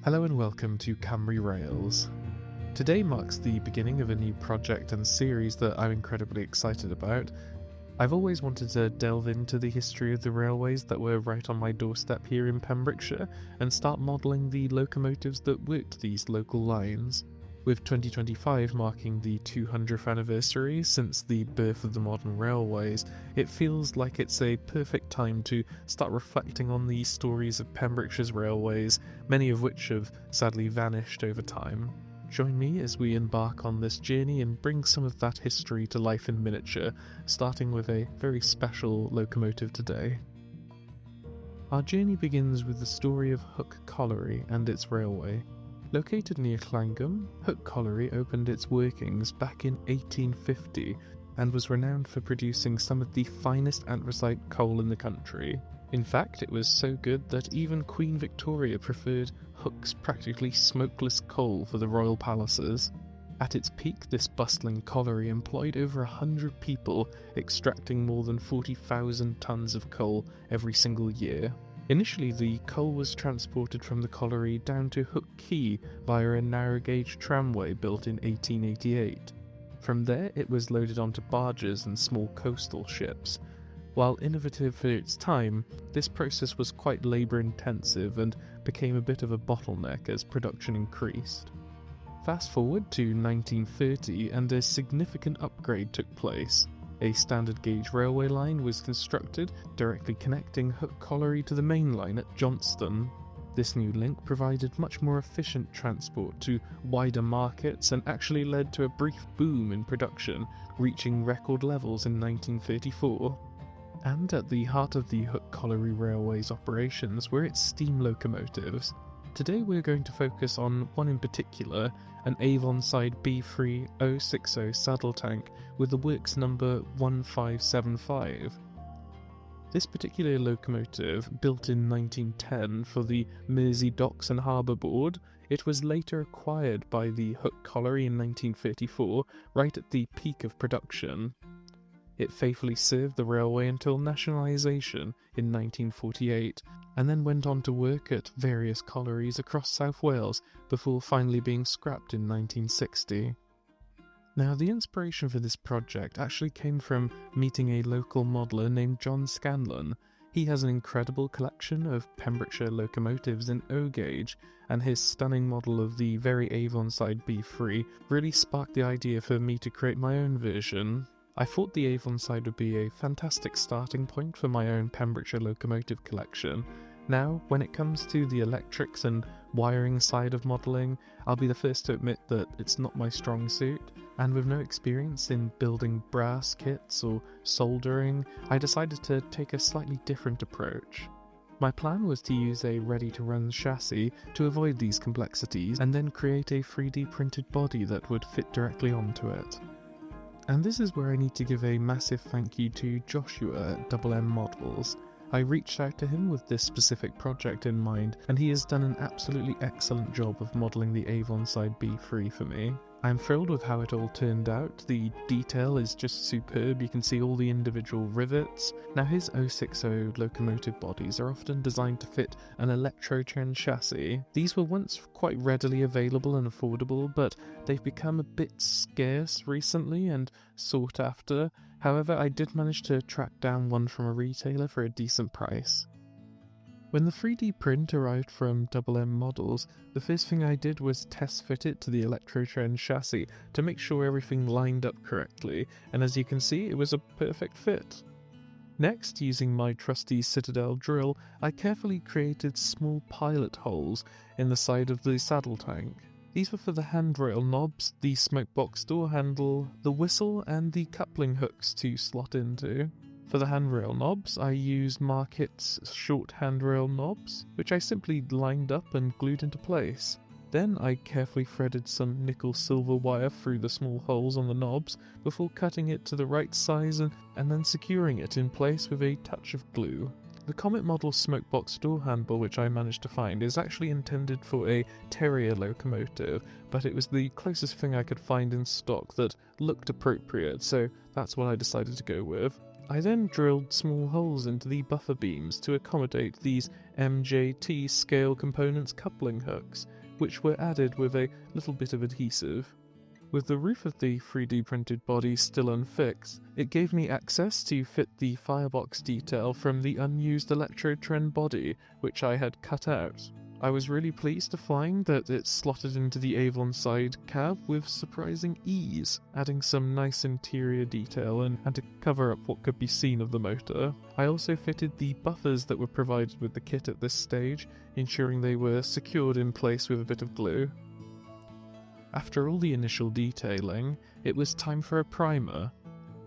Hello and welcome to Cymru Rails. Today marks the beginning of a new project and series that I'm incredibly excited about. I've always wanted to delve into the history of the railways that were right on my doorstep here in Pembrokeshire and start modelling the locomotives that worked these local lines. With 2025 marking the 200th anniversary since the birth of the modern railways, it feels like it's a perfect time to start reflecting on the stories of Pembrokeshire's railways, many of which have sadly vanished over time. Join me as we embark on this journey and bring some of that history to life in miniature, starting with a very special locomotive today. Our journey begins with the story of Hook Colliery and its railway. Located near Llangwm, Hook Colliery opened its workings back in 1850 and was renowned for producing some of the finest anthracite coal in the country. In fact, it was so good that even Queen Victoria preferred Hook's practically smokeless coal for the royal palaces. At its peak, this bustling colliery employed over 100 people, extracting more than 40,000 tonnes of coal every single year. Initially, the coal was transported from the colliery down to Hook Quay via a narrow-gauge tramway built in 1888. From there, it was loaded onto barges and small coastal ships. While innovative for its time, this process was quite labour-intensive and became a bit of a bottleneck as production increased. Fast forward to 1930 and a significant upgrade took place. A standard gauge railway line was constructed, directly connecting Hook Colliery to the main line at Johnston. This new link provided much more efficient transport to wider markets and actually led to a brief boom in production, reaching record levels in 1934. And at the heart of the Hook Colliery Railway's operations were its steam locomotives. Today we're going to focus on one in particular, an Avonside B3 060 Saddle Tank with the works number 1575. This particular locomotive, built in 1910 for the Mersey Docks and Harbour Board, it was later acquired by the Hook Colliery in 1934, right at the peak of production. It faithfully served the railway until nationalisation in 1948, and then went on to work at various collieries across South Wales before finally being scrapped in 1960. Now, the inspiration for this project actually came from meeting a local modeller named John Scanlon. He has an incredible collection of Pembrokeshire locomotives in O-gauge, and his stunning model of the very Avonside B3 really sparked the idea for me to create my own version. I thought the Avonside would be a fantastic starting point for my own Pembrokeshire Locomotive Collection. Now, when it comes to the electrics and wiring side of modelling, I'll be the first to admit that it's not my strong suit, and with no experience in building brass kits or soldering, I decided to take a slightly different approach. My plan was to use a ready-to-run chassis to avoid these complexities, and then create a 3D printed body that would fit directly onto it. And this is where I need to give a massive thank you to Joshua at Llangwm Models. I reached out to him with this specific project in mind, and he has done an absolutely excellent job of modelling the Avonside B3 for me. I'm thrilled with how it all turned out. The detail is just superb. You can see all the individual rivets. Now, his 060 locomotive bodies are often designed to fit an electrotren chassis. These were once quite readily available and affordable, but they've become a bit scarce recently and sought after. However, I did manage to track down one from a retailer for a decent price. When the 3D print arrived from Llangwm Models, the first thing I did was test fit it to the electrotren chassis to make sure everything lined up correctly, and as you can see, it was a perfect fit. Next, using my trusty Citadel drill, I carefully created small pilot holes in the side of the saddle tank. These were for the handrail knobs, the smokebox door handle, the whistle, and the coupling hooks to slot into. For the handrail knobs, I used Markit's short handrail knobs, which I simply lined up and glued into place. Then I carefully threaded some nickel-silver wire through the small holes on the knobs before cutting it to the right size and then securing it in place with a touch of glue. The Comet model smokebox door handle which I managed to find is actually intended for a Terrier locomotive, but it was the closest thing I could find in stock that looked appropriate, so that's what I decided to go with. I then drilled small holes into the buffer beams to accommodate these MJT scale components coupling hooks, which were added with a little bit of adhesive. With the roof of the 3D printed body still unfixed, it gave me access to fit the firebox detail from the unused Electro-Trend body, which I had cut out. I was really pleased to find that it slotted into the Avonside cab with surprising ease, adding some nice interior detail and to cover up what could be seen of the motor. I also fitted the buffers that were provided with the kit at this stage, ensuring they were secured in place with a bit of glue. After all the initial detailing, it was time for a primer.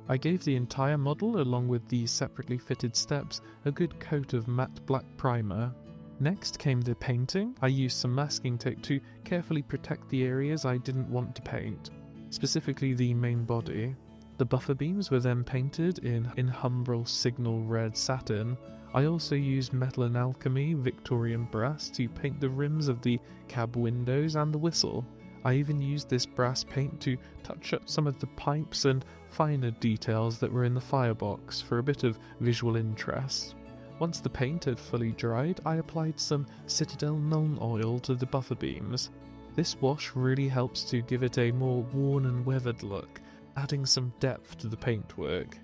I gave the entire model, along with the separately fitted steps, a good coat of matte black primer. Next came the painting. I used some masking tape to carefully protect the areas I didn't want to paint, specifically the main body. The buffer beams were then painted in Humbrol Signal Red satin. I also used Metal and Alchemy Victorian brass to paint the rims of the cab windows and the whistle. I even used this brass paint to touch up some of the pipes and finer details that were in the firebox for a bit of visual interest. Once the paint had fully dried, I applied some Citadel Nuln oil to the buffer beams. This wash really helps to give it a more worn and weathered look, adding some depth to the paintwork.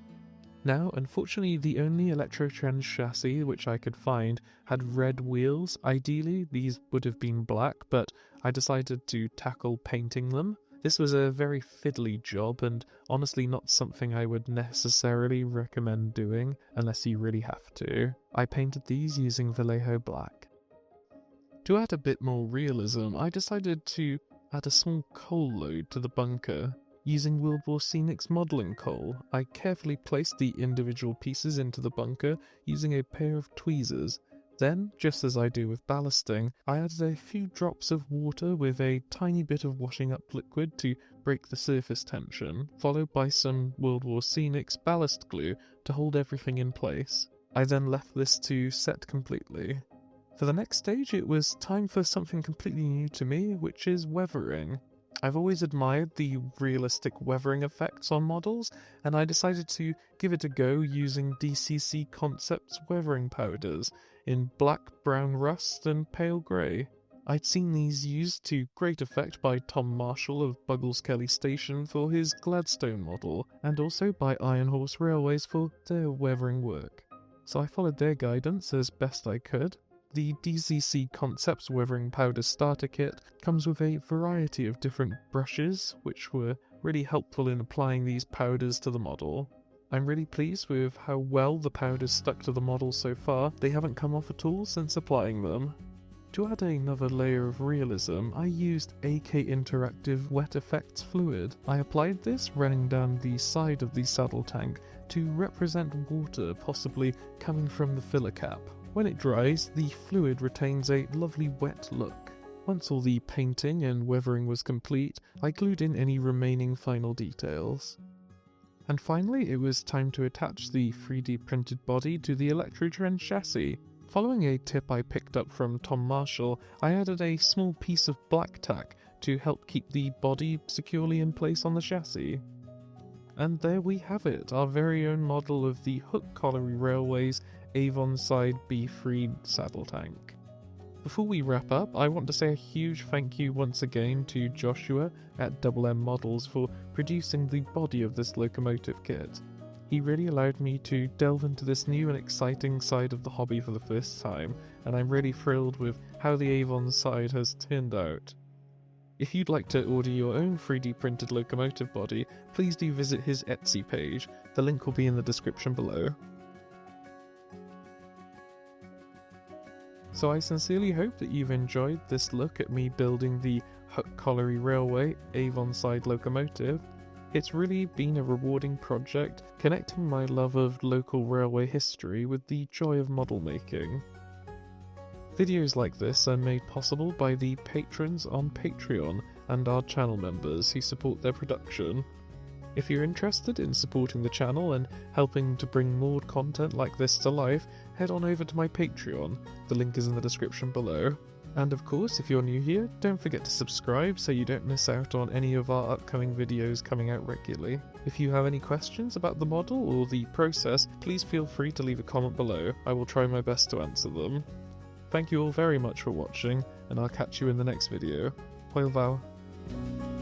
Now, unfortunately, the only Electro-Trend chassis which I could find had red wheels. Ideally, these would have been black, but I decided to tackle painting them. This was a very fiddly job and honestly not something I would necessarily recommend doing unless you really have to. I painted these using Vallejo black. To add a bit more realism, I decided to add a small coal load to the bunker. Using World War Scenic's modelling coal, I carefully placed the individual pieces into the bunker using a pair of tweezers. Then, just as I do with ballasting, I added a few drops of water with a tiny bit of washing up liquid to break the surface tension, followed by some World War Scenic's ballast glue to hold everything in place. I then left this to set completely. For the next stage, it was time for something completely new to me, which is weathering. I've always admired the realistic weathering effects on models, and I decided to give it a go using DCC Concepts weathering powders in black, brown rust and pale grey. I'd seen these used to great effect by Tom Marshall of Buggles Kelly Station for his Gladstone model, and also by Iron Horse Railways for their weathering work. So I followed their guidance as best I could. The DCC Concepts Weathering Powder Starter Kit comes with a variety of different brushes, which were really helpful in applying these powders to the model. I'm really pleased with how well the powders stuck to the model so far. They haven't come off at all since applying them. To add another layer of realism, I used AK Interactive Wet Effects fluid. I applied this running down the side of the saddle tank to represent water possibly coming from the filler cap. When it dries, the fluid retains a lovely wet look. Once all the painting and weathering was complete, I glued in any remaining final details. And finally, it was time to attach the 3D printed body to the Electro-Trend chassis. Following a tip I picked up from Tom Marshall, I added a small piece of black tack to help keep the body securely in place on the chassis. And there we have it, our very own model of the Hook Colliery Railways Avonside B3 Saddle Tank. Before we wrap up, I want to say a huge thank you once again to Joshua at M Models for producing the body of this locomotive kit. He really allowed me to delve into this new and exciting side of the hobby for the first time, and I'm really thrilled with how the Avonside has turned out. If you'd like to order your own 3D printed locomotive body, please do visit his Etsy page. The link will be in the description below. So I sincerely hope that you've enjoyed this look at me building the Hook Colliery Railway Avonside Locomotive. It's really been a rewarding project, connecting my love of local railway history with the joy of model making. Videos like this are made possible by the patrons on Patreon and our channel members who support their production. If you're interested in supporting the channel and helping to bring more content like this to life, head on over to my Patreon. The link is in the description below. And of course, if you're new here, don't forget to subscribe so you don't miss out on any of our upcoming videos coming out regularly. If you have any questions about the model or the process, please feel free to leave a comment below. I will try my best to answer them. Thank you all very much for watching, and I'll catch you in the next video. Hwyl fawr.